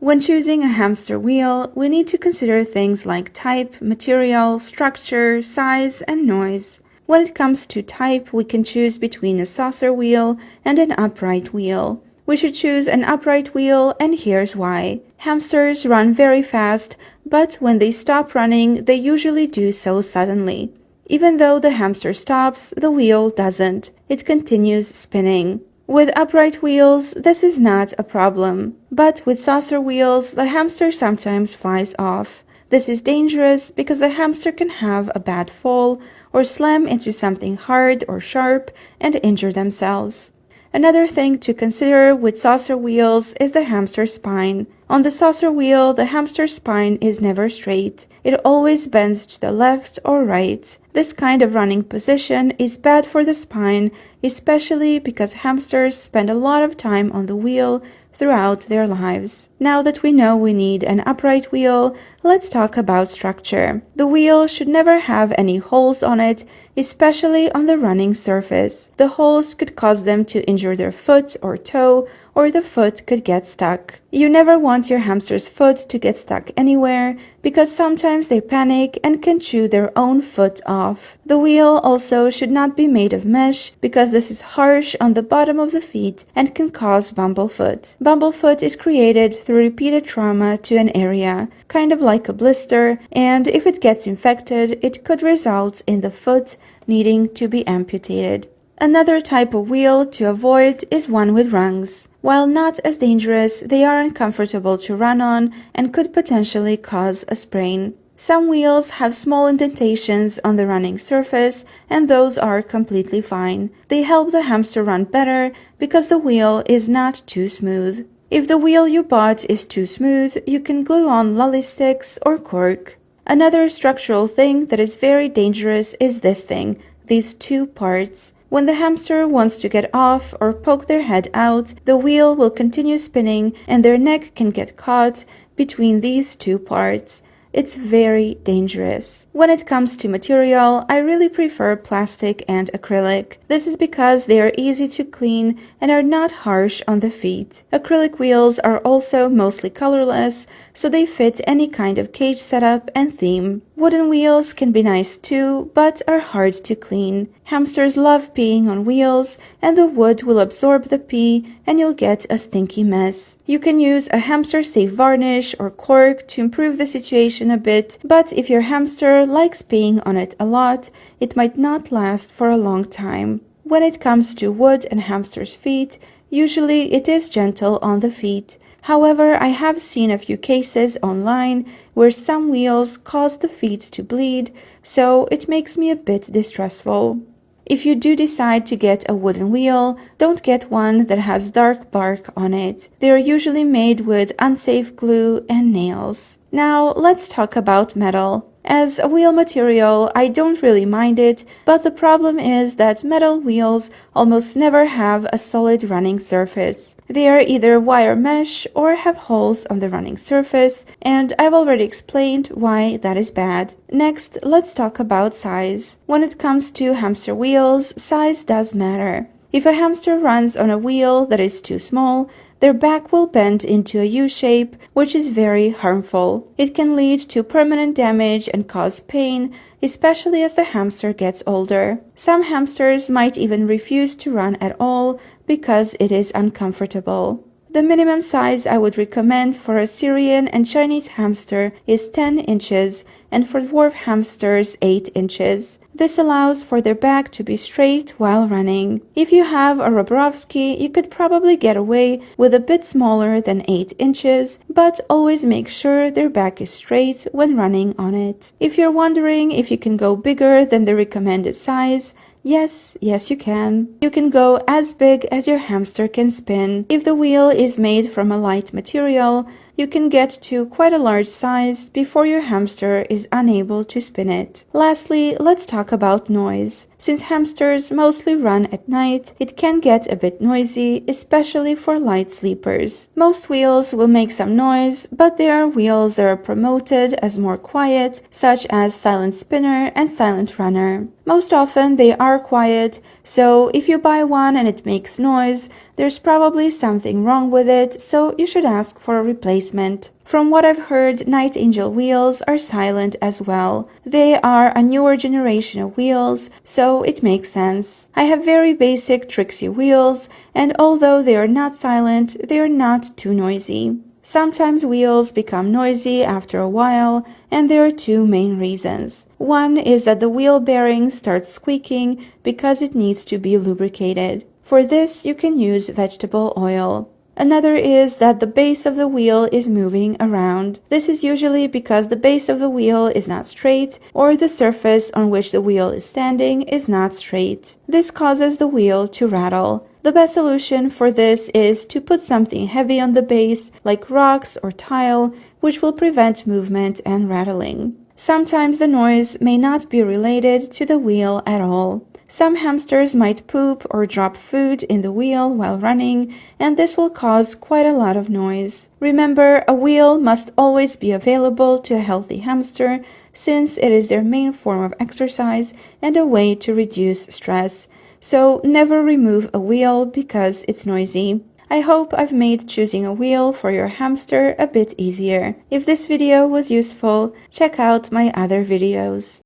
When choosing a hamster wheel, we need to consider things like type, material, structure, size, and noise. When it comes to type, we can choose between a saucer wheel and an upright wheel. We should choose an upright wheel, and here's why. Hamsters run very fast, but when they stop running, they usually do so suddenly. Even though the hamster stops, the wheel doesn't. It continues spinning. With upright wheels, this is not a problem. But with saucer wheels, the hamster sometimes flies off. This is dangerous because the hamster can have a bad fall or slam into something hard or sharp and injure themselves. Another thing to consider with saucer wheels is the hamster spine. On the saucer wheel, the hamster spine is never straight. It always bends to the left or right. This kind of running position is bad for the spine, especially because hamsters spend a lot of time on the wheel throughout their lives. Now that we know we need an upright wheel, let's talk about structure. The wheel should never have any holes on it, especially on the running surface. The holes could cause them to injure their foot or toe, or the foot could get stuck. You never want your hamster's foot to get stuck anywhere because sometimes they panic and can chew their own foot off. The wheel also should not be made of mesh because this is harsh on the bottom of the feet and can cause bumblefoot. Bumblefoot is created through repeated trauma to an area, kind of like a blister, and if it gets infected, it could result in the foot needing to be amputated. Another type of wheel to avoid is one with rungs. While not as dangerous, they are uncomfortable to run on and could potentially cause a sprain. Some wheels have small indentations on the running surface, and those are completely fine. They help the hamster run better because the wheel is not too smooth. If the wheel you bought is too smooth, you can glue on lolly sticks or cork. Another structural thing that is very dangerous is this thing, these two parts. When the hamster wants to get off or poke their head out, the wheel will continue spinning and their neck can get caught between these two parts. It's very dangerous. When it comes to material, I really prefer plastic and acrylic. This is because they are easy to clean and are not harsh on the feet. Acrylic wheels are also mostly colorless, so they fit any kind of cage setup and theme. Wooden wheels can be nice too, but are hard to clean. Hamsters love peeing on wheels, and the wood will absorb the pee and you'll get a stinky mess. You can use a hamster-safe varnish or cork to improve the situation a bit, but if your hamster likes peeing on it a lot, it might not last for a long time. When it comes to wood and hamsters' feet, usually it is gentle on the feet. However, I have seen a few cases online where some wheels cause the feet to bleed, so it makes me a bit distrustful. If you do decide to get a wooden wheel, don't get one that has dark bark on it. They are usually made with unsafe glue and nails. Now, let's talk about metal. As a wheel material, I don't really mind it, but the problem is that metal wheels almost never have a solid running surface. They are either wire mesh or have holes on the running surface, and I've already explained why that is bad. Next, let's talk about size. When it comes to hamster wheels, size does matter. If a hamster runs on a wheel that is too small, their back will bend into a U shape, which is very harmful. It can lead to permanent damage and cause pain, especially as the hamster gets older. Some hamsters might even refuse to run at all because it is uncomfortable. The minimum size I would recommend for a Syrian and Chinese hamster is 10 inches, and for dwarf hamsters 8 inches. This allows for their back to be straight while running. If you have a Robrovsky, you could probably get away with a bit smaller than 8 inches, but always make sure their back is straight when running on it. If you're wondering if you can go bigger than the recommended size, yes, you can. You can go as big as your hamster can spin. If the wheel is made from a light material, you can get to quite a large size before your hamster is unable to spin it. Lastly, let's talk about noise. Since hamsters mostly run at night, it can get a bit noisy, especially for light sleepers. Most wheels will make some noise, but there are wheels that are promoted as more quiet, such as Silent Spinner and Silent Runner. Most often they are quiet, so if you buy one and it makes noise, there's probably something wrong with it, so you should ask for a replacement. replacement. From what I've heard, Night Angel wheels are silent as well. They are a newer generation of wheels, so it makes sense. I have very basic Trixie wheels, and although they are not silent, they are not too noisy. Sometimes wheels become noisy after a while, and there are two main reasons. One is that the wheel bearing starts squeaking because it needs to be lubricated. For this, you can use vegetable oil. Another is that the base of the wheel is moving around. This is usually because the base of the wheel is not straight, or the surface on which the wheel is standing is not straight. This causes the wheel to rattle. The best solution for this is to put something heavy on the base, like rocks or tile, which will prevent movement and rattling. Sometimes the noise may not be related to the wheel at all. Some hamsters might poop or drop food in the wheel while running, and this will cause quite a lot of noise. Remember, a wheel must always be available to a healthy hamster, since it is their main form of exercise and a way to reduce stress. So never remove a wheel because it's noisy. I hope I've made choosing a wheel for your hamster a bit easier. If this video was useful, check out my other videos.